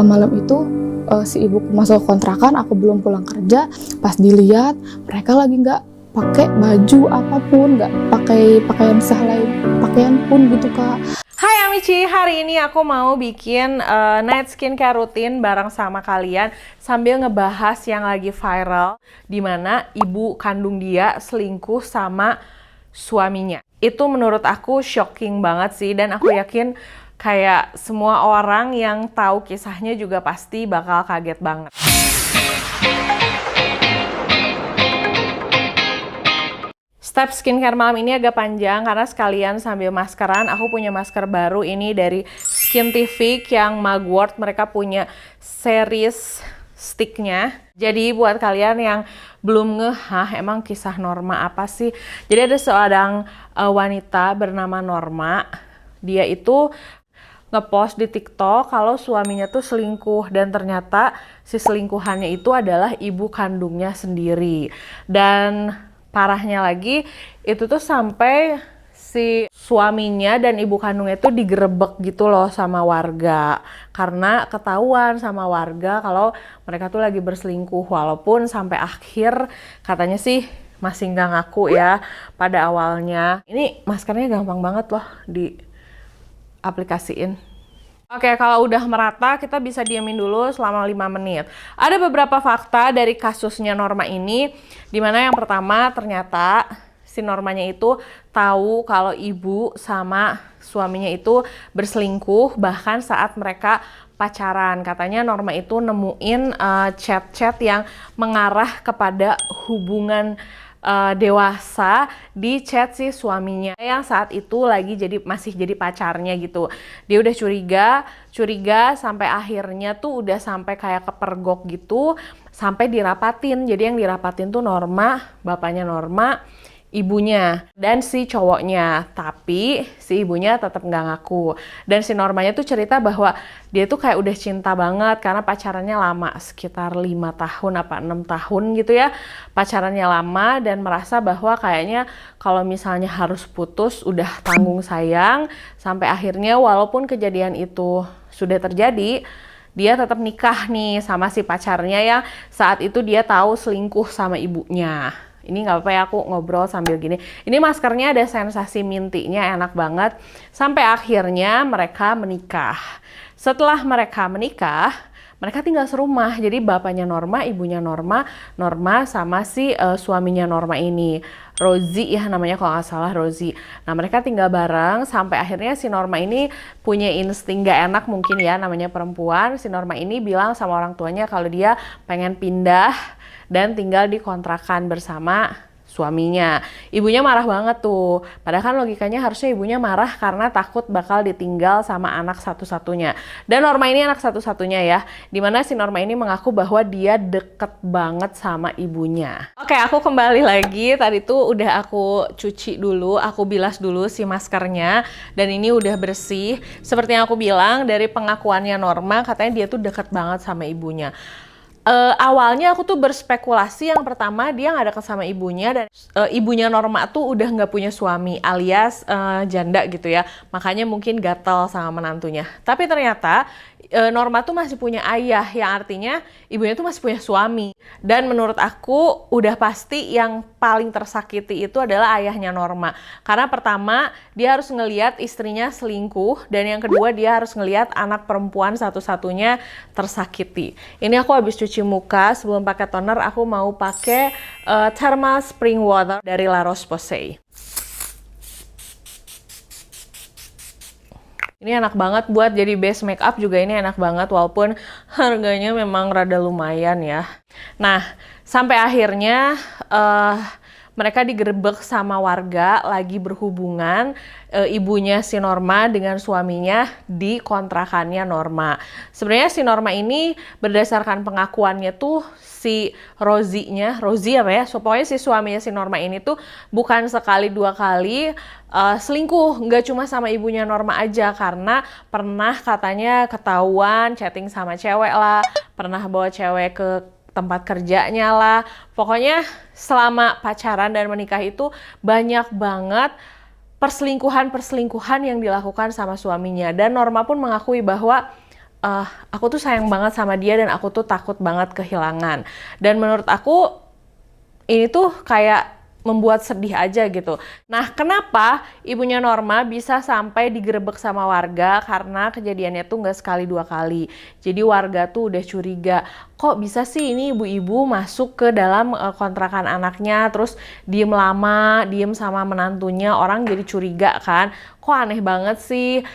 malam itu si ibu masuk kontrakan, aku belum pulang kerja. Pas dilihat mereka lagi nggak pakai baju apapun, nggak pakai pakaian sehelai pakaian pun gitu Kak. Hai Amici, hari ini aku mau bikin night skincare rutin bareng sama kalian sambil ngebahas yang lagi viral, dimana ibu kandung dia selingkuh sama suaminya. Itu menurut aku shocking banget sih, dan aku yakin kayak semua orang yang tahu kisahnya juga pasti bakal kaget banget. Step skincare malam ini agak panjang karena sekalian sambil maskeran. Aku punya masker baru ini dari Skintific yang mugwort. Mereka punya series sticknya. Jadi buat kalian yang belum ngeh, emang kisah Norma apa sih? Jadi ada seorang wanita bernama Norma. Dia itu ngepost di TikTok kalau suaminya tuh selingkuh, dan ternyata si selingkuhannya itu adalah ibu kandungnya sendiri. Dan parahnya lagi, itu tuh sampai si suaminya dan ibu kandungnya tuh digerebek gitu loh sama warga. Karena ketahuan sama warga kalau mereka tuh lagi berselingkuh. Walaupun sampai akhir katanya sih masih nggak ngaku ya pada awalnya. Ini maskernya gampang banget loh diaplikasiin. Oke, kalau udah merata, kita bisa diamin dulu selama 5 menit. Ada beberapa fakta dari kasusnya Norma ini, dimana yang pertama ternyata si Normanya itu tahu kalau ibu sama suaminya itu berselingkuh bahkan saat mereka pacaran. Katanya Norma itu nemuin chat-chat yang mengarah kepada hubungan dewasa di chat si suaminya yang saat itu lagi masih jadi pacarnya gitu. Dia udah curiga sampai akhirnya tuh udah sampai kayak kepergok gitu, sampai dirapatin. Jadi yang dirapatin tuh Norma, bapaknya Norma, ibunya, dan si cowoknya. Tapi si ibunya tetap nggak ngaku. Dan si Normanya tuh cerita bahwa dia tuh kayak udah cinta banget karena pacarannya lama, sekitar 5 tahun apa 6 tahun gitu ya. Pacarannya lama, dan merasa bahwa kayaknya kalau misalnya harus putus udah tanggung sayang. Sampai akhirnya walaupun kejadian itu sudah terjadi, dia tetap nikah nih sama si pacarnya yang saat itu dia tahu selingkuh sama ibunya. Ini nggak apa-apa ya, aku ngobrol sambil gini. Ini maskernya ada sensasi mintinya, enak banget. Sampai akhirnya mereka menikah. Setelah mereka menikah, mereka tinggal serumah. Jadi bapaknya Norma, ibunya Norma, Norma sama si suaminya Norma ini. Rosie ya namanya kalau nggak salah, Rosie. Nah mereka tinggal bareng sampai akhirnya si Norma ini punya insting nggak enak mungkin ya, namanya perempuan. Si Norma ini bilang sama orang tuanya kalau dia pengen pindah dan tinggal di kontrakan bersama suaminya. Ibunya marah banget tuh. Padahal kan logikanya harusnya ibunya marah karena takut bakal ditinggal sama anak satu-satunya. Dan Norma ini anak satu-satunya ya. Dimana si Norma ini mengaku bahwa dia deket banget sama ibunya. Oke, aku kembali lagi. Tadi tuh udah aku cuci dulu, aku bilas dulu si maskernya. Dan ini udah bersih. Seperti yang aku bilang, dari pengakuannya Norma, katanya dia tuh deket banget sama ibunya. Awalnya aku tuh berspekulasi, yang pertama dia nggak deket sama ibunya, dan ibunya Norma tuh udah nggak punya suami alias janda gitu ya, makanya mungkin gatel sama menantunya. Tapi ternyata Norma tuh masih punya ayah, yang artinya ibunya tuh masih punya suami. Dan menurut aku udah pasti yang paling tersakiti itu adalah ayahnya Norma, karena pertama dia harus ngelihat istrinya selingkuh, dan yang kedua dia harus ngelihat anak perempuan satu-satunya tersakiti. Ini aku habis cuci muka, sebelum pakai toner aku mau pakai thermal spring water dari La Roche-Posay. Ini enak banget buat jadi base makeup juga, ini enak banget walaupun harganya memang rada lumayan ya. Nah, sampai akhirnya mereka digerebek sama warga lagi berhubungan, ibunya si Norma dengan suaminya di kontrakannya Norma. Sebenarnya si Norma ini berdasarkan pengakuannya tuh si Rosie apa ya, so, pokoknya si suaminya si Norma ini tuh bukan sekali dua kali selingkuh, nggak cuma sama ibunya Norma aja, karena pernah katanya ketahuan chatting sama cewek lah, pernah bawa cewek ke tempat kerjanya lah. Pokoknya selama pacaran dan menikah itu banyak banget perselingkuhan yang dilakukan sama suaminya. Dan Norma pun mengakui bahwa aku tuh sayang banget sama dia dan aku tuh takut banget kehilangan. Dan menurut aku ini tuh kayak membuat sedih aja gitu. Nah, kenapa ibunya Norma bisa sampai digerebek sama warga? Karena kejadiannya tuh nggak sekali dua kali. Jadi warga tuh udah curiga, kok bisa sih ini ibu-ibu masuk ke dalam kontrakan anaknya, terus diem lama, diem sama menantunya, orang jadi curiga kan. Kok aneh banget sih.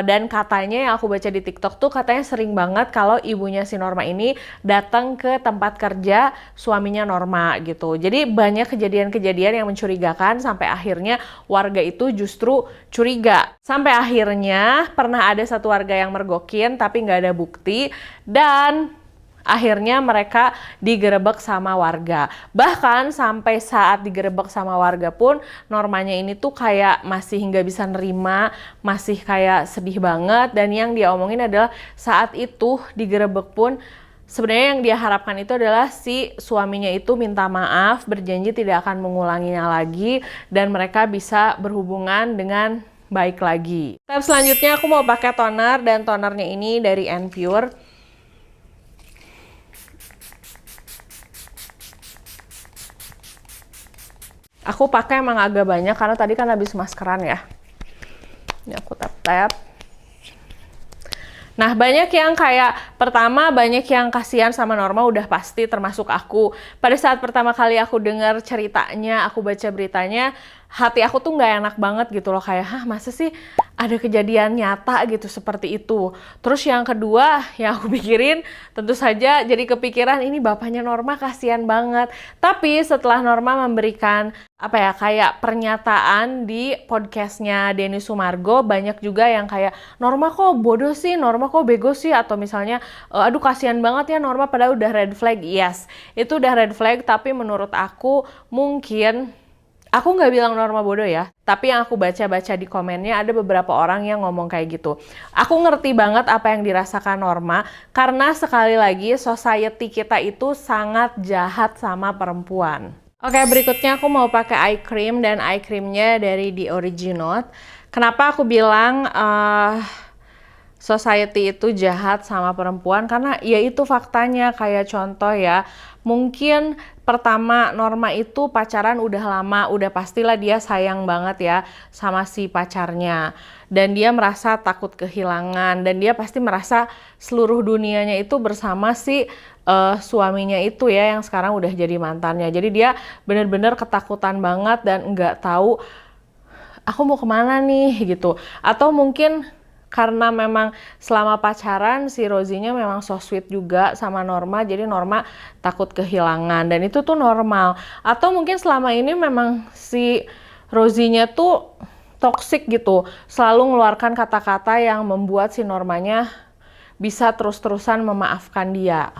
Dan katanya yang aku baca di TikTok tuh katanya sering banget kalau ibunya si Norma ini datang ke tempat kerja suaminya Norma gitu. Jadi banyak kejadian-kejadian yang mencurigakan sampai akhirnya warga itu justru curiga. Sampai akhirnya pernah ada satu warga yang mergokin tapi nggak ada bukti dan akhirnya mereka digerebek sama warga. Bahkan sampai saat digerebek sama warga pun Normanya ini tuh kayak masih nggak bisa nerima, masih kayak sedih banget. Dan yang dia omongin adalah saat itu digerebek pun sebenarnya yang dia harapkan itu adalah si suaminya itu minta maaf, berjanji tidak akan mengulanginya lagi, dan mereka bisa berhubungan dengan baik lagi. Step selanjutnya aku mau pakai toner, dan tonernya ini dari N-Pure. Aku pakai emang agak banyak karena tadi kan habis maskeran ya. Ini aku tap-tap. Nah, banyak yang kayak, pertama banyak yang kasihan sama Norma, udah pasti termasuk aku. Pada saat pertama kali aku dengar ceritanya, aku baca beritanya, hati aku tuh nggak enak banget gitu loh, kayak hah masa sih ada kejadian nyata gitu seperti itu. Terus yang kedua yang aku pikirin tentu saja jadi kepikiran ini bapaknya Norma kasihan banget. Tapi setelah Norma memberikan apa ya kayak pernyataan di podcastnya Denny Sumargo, banyak juga yang kayak Norma kok bodoh sih, Norma kok bego sih, atau misalnya aduh kasihan banget ya Norma padahal udah red flag. Yes, itu udah red flag, tapi menurut aku mungkin aku nggak bilang Norma bodoh ya, tapi yang aku baca-baca di komennya ada beberapa orang yang ngomong kayak gitu. Aku ngerti banget apa yang dirasakan Norma, karena sekali lagi society kita itu sangat jahat sama perempuan. Oke, berikutnya aku mau pakai eye cream, dan eye creamnya dari The Original. Kenapa aku bilang society itu jahat sama perempuan? Karena ya itu faktanya. Kayak contoh ya, mungkin pertama Norma itu pacaran udah lama, udah pastilah dia sayang banget ya sama si pacarnya, dan dia merasa takut kehilangan, dan dia pasti merasa seluruh dunianya itu bersama si suaminya itu ya yang sekarang udah jadi mantannya. Jadi dia bener-bener ketakutan banget dan nggak tahu aku mau kemana nih gitu. Atau mungkin karena memang selama pacaran si Rosie-nya memang so sweet juga sama Norma, jadi Norma takut kehilangan, dan itu tuh normal. Atau mungkin selama ini memang si Rosie-nya tuh toxic gitu, selalu mengeluarkan kata-kata yang membuat si Normanya bisa terus-terusan memaafkan dia.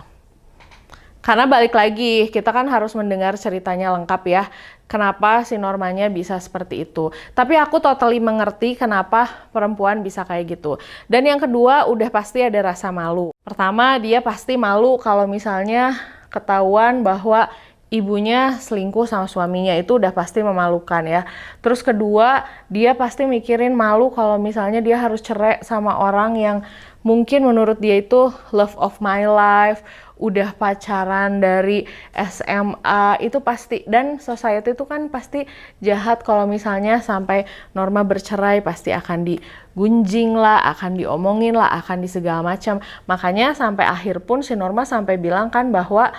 Karena balik lagi, kita kan harus mendengar ceritanya lengkap ya, kenapa si Normanya bisa seperti itu. Tapi aku totally mengerti kenapa perempuan bisa kayak gitu. Dan yang kedua, udah pasti ada rasa malu. Pertama, dia pasti malu kalau misalnya ketahuan bahwa ibunya selingkuh sama suaminya, itu udah pasti memalukan ya. Terus kedua, dia pasti mikirin malu kalau misalnya dia harus cerai sama orang yang mungkin menurut dia itu love of my life, udah pacaran dari SMA, itu pasti. Dan society itu kan pasti jahat kalau misalnya sampai Norma bercerai, pasti akan digunjing lah, akan diomongin lah, akan di segala macam. Makanya sampai akhir pun si Norma sampai bilang kan bahwa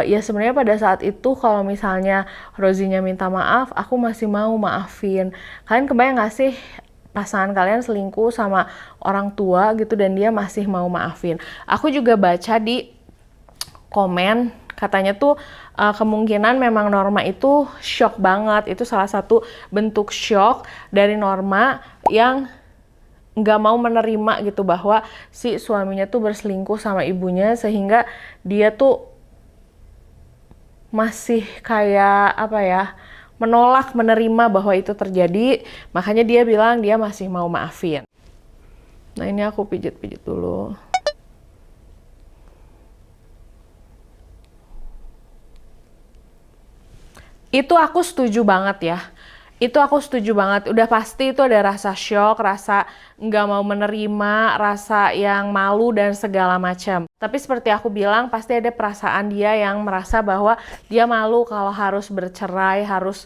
ya sebenarnya pada saat itu kalau misalnya Rosie-nya minta maaf, aku masih mau maafin. Kalian kebayang gak sih pasangan kalian selingkuh sama orang tua gitu dan dia masih mau maafin? Aku juga baca di komen katanya tuh kemungkinan memang Norma itu shock banget. Itu salah satu bentuk shock dari Norma yang nggak mau menerima gitu bahwa si suaminya tuh berselingkuh sama ibunya, sehingga dia tuh masih kayak apa ya, menolak menerima bahwa itu terjadi. Makanya dia bilang dia masih mau maafin. Nah, ini aku pijit-pijit dulu. Itu aku setuju banget ya. Itu aku setuju banget. Udah pasti itu ada rasa shock, rasa nggak mau menerima, rasa yang malu dan segala macam. Tapi seperti aku bilang, pasti ada perasaan dia yang merasa bahwa dia malu kalau harus bercerai, harus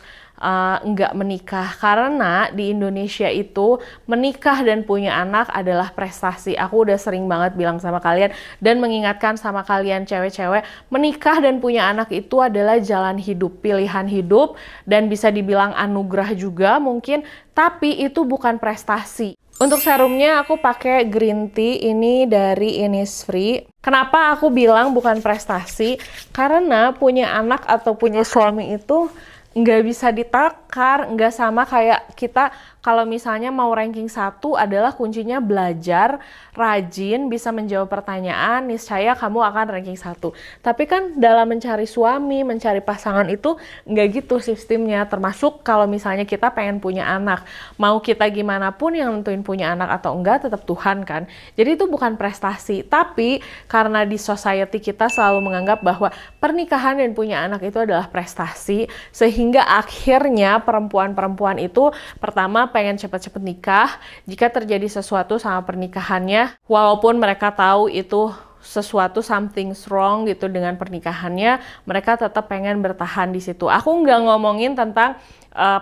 nggak menikah. Karena di Indonesia itu menikah dan punya anak adalah prestasi. Aku udah sering banget bilang sama kalian dan mengingatkan sama kalian cewek-cewek, menikah dan punya anak itu adalah jalan hidup, pilihan hidup, dan bisa dibilang anugerah juga mungkin, tapi itu bukan prestasi. Untuk serumnya aku pakai green tea ini dari Innisfree. Kenapa aku bilang bukan prestasi? Karena punya anak atau punya suami itu nggak bisa ditakar, nggak sama kayak kita kalau misalnya mau ranking 1 adalah kuncinya belajar, rajin, bisa menjawab pertanyaan, niscaya kamu akan ranking 1. Tapi kan dalam mencari suami, mencari pasangan itu nggak gitu sistemnya, termasuk kalau misalnya kita pengen punya anak. Mau kita gimana pun yang nentuin punya anak atau enggak tetap Tuhan kan. Jadi itu bukan prestasi, tapi karena di society kita selalu menganggap bahwa pernikahan dan punya anak itu adalah prestasi, sehingga akhirnya perempuan-perempuan itu pertama pengen cepet-cepet nikah. Jika terjadi sesuatu sama pernikahannya, walaupun mereka tahu itu sesuatu something wrong gitu dengan pernikahannya, mereka tetap pengen bertahan di situ. Aku nggak ngomongin tentang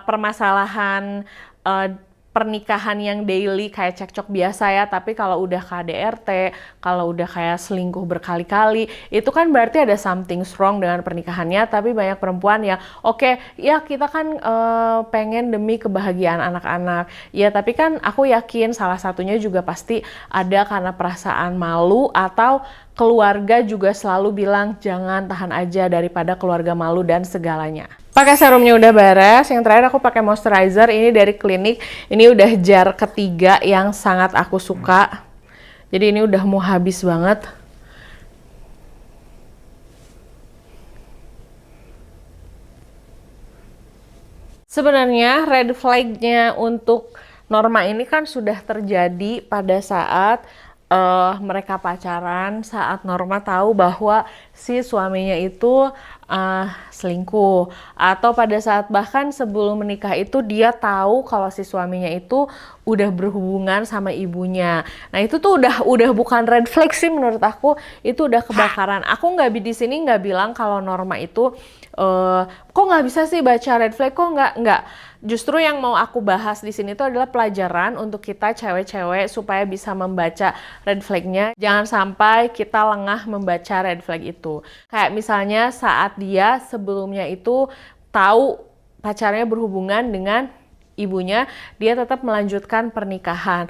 permasalahan pernikahan yang daily kayak cekcok biasa ya, tapi kalau udah KDRT, kalau udah kayak selingkuh berkali-kali, itu kan berarti ada something wrong dengan pernikahannya. Tapi banyak perempuan yang oke, ya kita kan pengen demi kebahagiaan anak-anak. Ya tapi kan aku yakin salah satunya juga pasti ada karena perasaan malu, atau keluarga juga selalu bilang jangan, tahan aja daripada keluarga malu dan segalanya. Pakai serumnya udah beres. Yang terakhir aku pakai moisturizer ini dari Clinique. Ini udah jar ketiga yang sangat aku suka. Jadi ini udah mau habis banget. Sebenarnya red flag-nya untuk Norma ini kan sudah terjadi pada saat mereka pacaran, saat Norma tahu bahwa si suaminya itu selingkuh, atau pada saat bahkan sebelum menikah itu dia tahu kalau si suaminya itu udah berhubungan sama ibunya. Nah itu tuh udah bukan red flag sih menurut aku, itu udah kebakaran. Aku nggak di sini nggak bilang kalau Norma itu kok nggak bisa sih baca red flag, kok nggak. Justru yang mau aku bahas di sini tuh adalah pelajaran untuk kita cewek-cewek supaya bisa membaca red flag-nya. Jangan sampai kita lengah membaca red flag itu. Kayak misalnya saat dia sebelumnya itu tahu pacarnya berhubungan dengan ibunya, dia tetap melanjutkan pernikahan.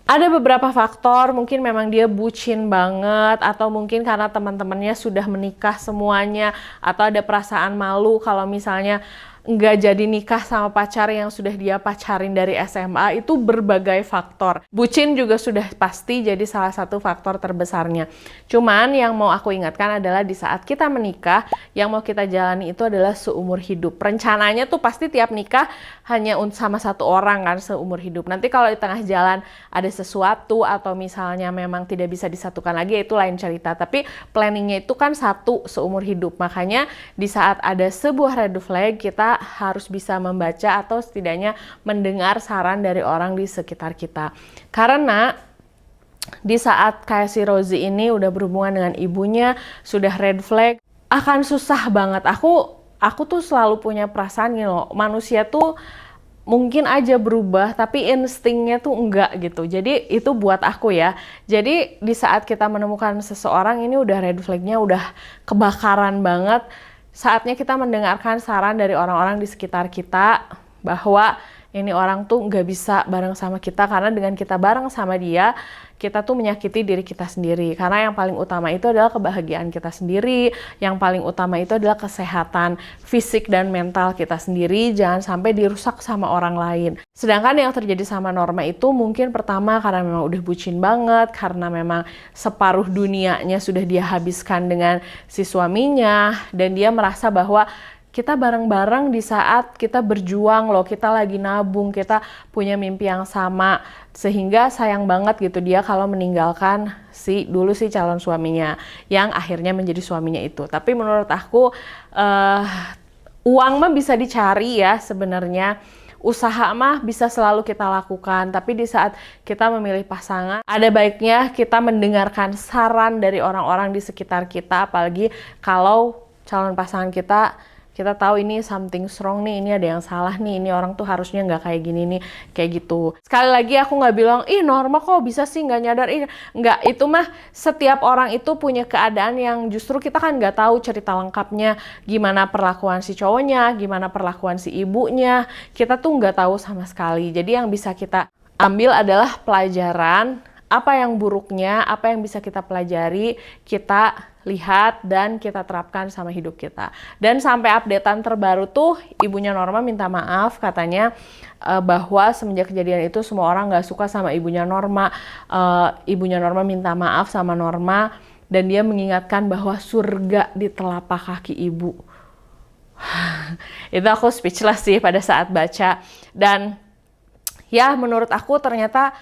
Ada beberapa faktor, mungkin memang dia bucin banget, atau mungkin karena teman-temannya sudah menikah semuanya, atau ada perasaan malu kalau misalnya nggak jadi nikah sama pacar yang sudah dia pacarin dari SMA. Itu berbagai faktor. Bucin juga sudah pasti jadi salah satu faktor terbesarnya. Cuman yang mau aku ingatkan adalah di saat kita menikah, yang mau kita jalani itu adalah seumur hidup. Rencananya tuh pasti tiap nikah hanya sama satu orang kan seumur hidup. Nanti kalau di tengah jalan ada sesuatu atau misalnya memang tidak bisa disatukan lagi, itu lain cerita. Tapi planningnya itu kan satu seumur hidup. Makanya di saat ada sebuah red flag, kita harus bisa membaca atau setidaknya mendengar saran dari orang di sekitar kita. Karena di saat kayak si Rosie ini udah berhubungan dengan ibunya, sudah red flag, akan susah banget. Aku tuh selalu punya perasaan gini loh, manusia tuh mungkin aja berubah, tapi instingnya tuh enggak gitu. Jadi itu buat aku ya. Jadi di saat kita menemukan seseorang ini udah red flag-nya udah kebakaran banget, saatnya kita mendengarkan saran dari orang-orang di sekitar kita bahwa ini orang tuh nggak bisa bareng sama kita, karena dengan kita bareng sama dia, kita tuh menyakiti diri kita sendiri. Karena yang paling utama itu adalah kebahagiaan kita sendiri, yang paling utama itu adalah kesehatan fisik dan mental kita sendiri, jangan sampai dirusak sama orang lain. Sedangkan yang terjadi sama Norma itu mungkin pertama karena memang udah bucin banget, karena memang separuh dunianya sudah dia habiskan dengan si suaminya, dan dia merasa bahwa kita bareng-bareng di saat kita berjuang loh, kita lagi nabung, kita punya mimpi yang sama, sehingga sayang banget gitu dia kalau meninggalkan dulu si calon suaminya yang akhirnya menjadi suaminya itu. Tapi menurut aku uang mah bisa dicari ya sebenarnya. usaha mah bisa selalu kita lakukan, tapi di saat kita memilih pasangan, ada baiknya kita mendengarkan saran dari orang-orang di sekitar kita, apalagi kalau calon pasangan kita tahu ini something wrong nih, ini ada yang salah nih, ini orang tuh harusnya nggak kayak gini nih, kayak gitu. Sekali lagi aku nggak bilang, ih Norma kok bisa sih nggak nyadar, nggak, itu mah setiap orang itu punya keadaan yang justru kita kan nggak tahu cerita lengkapnya, gimana perlakuan si cowoknya, gimana perlakuan si ibunya, kita tuh nggak tahu sama sekali. Jadi yang bisa kita ambil adalah pelajaran, apa yang buruknya, apa yang bisa kita pelajari, kita lihat dan kita terapkan sama hidup kita. Dan sampai updatean terbaru tuh ibunya Norma minta maaf, katanya bahwa semenjak kejadian itu semua orang nggak suka sama ibunya Norma. Ibunya Norma minta maaf sama Norma dan dia mengingatkan bahwa surga di telapak kaki ibu. Itu aku speechless sih pada saat baca. Dan ya menurut aku ternyata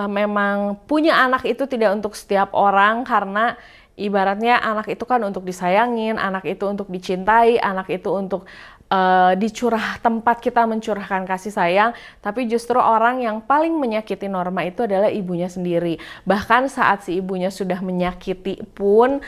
memang punya anak itu tidak untuk setiap orang, karena ibaratnya anak itu kan untuk disayangin, anak itu untuk dicintai, anak itu untuk tempat kita mencurahkan kasih sayang. Tapi justru orang yang paling menyakiti Norma itu adalah ibunya sendiri. Bahkan saat si ibunya sudah menyakiti pun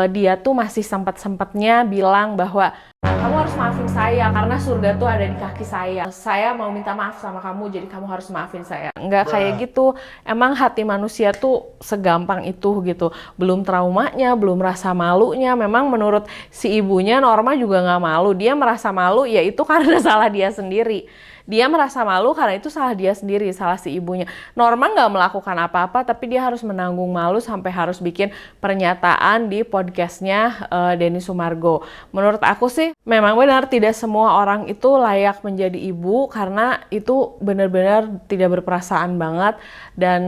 dia tuh masih sempat-sempatnya bilang bahwa kamu harus maafin saya karena surga tuh ada di kaki saya. Saya mau minta maaf sama kamu, jadi kamu harus maafin saya. Nggak kayak gitu. Emang hati manusia tuh segampang itu gitu. Belum traumanya, belum rasa malunya. Memang menurut si ibunya Norma juga nggak malu. Dia merasa malu ya itu karena salah dia sendiri. Dia merasa malu karena itu salah dia sendiri, salah si ibunya. Norma nggak melakukan apa-apa, tapi dia harus menanggung malu sampai harus bikin pernyataan di podcastnya Denny Sumargo. Menurut aku sih, memang benar tidak semua orang itu layak menjadi ibu, karena itu benar-benar tidak berperasaan banget, dan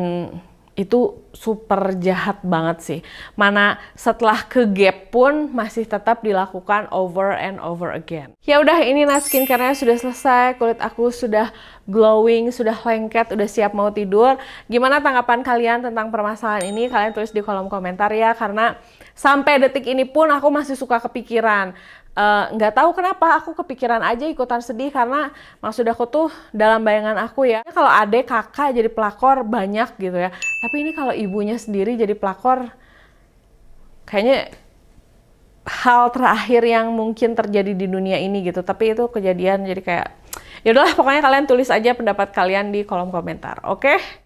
itu super jahat banget sih. Mana setelah ke gap pun masih tetap dilakukan over and over again. Ya udah, ini skincare-nya sudah selesai, kulit aku sudah glowing, sudah lengket, udah siap mau tidur. Gimana tanggapan kalian tentang permasalahan ini? Kalian tulis di kolom komentar ya, karena sampai detik ini pun aku masih suka kepikiran. Nggak tahu kenapa aku kepikiran aja ikutan sedih, karena maksud aku tuh dalam bayangan aku ya, kalau adek kakak jadi pelakor banyak gitu ya, tapi ini kalau ibunya sendiri jadi pelakor, kayaknya hal terakhir yang mungkin terjadi di dunia ini gitu. Tapi itu kejadian, jadi kayak ya udahlah, pokoknya kalian tulis aja pendapat kalian di kolom komentar, oke?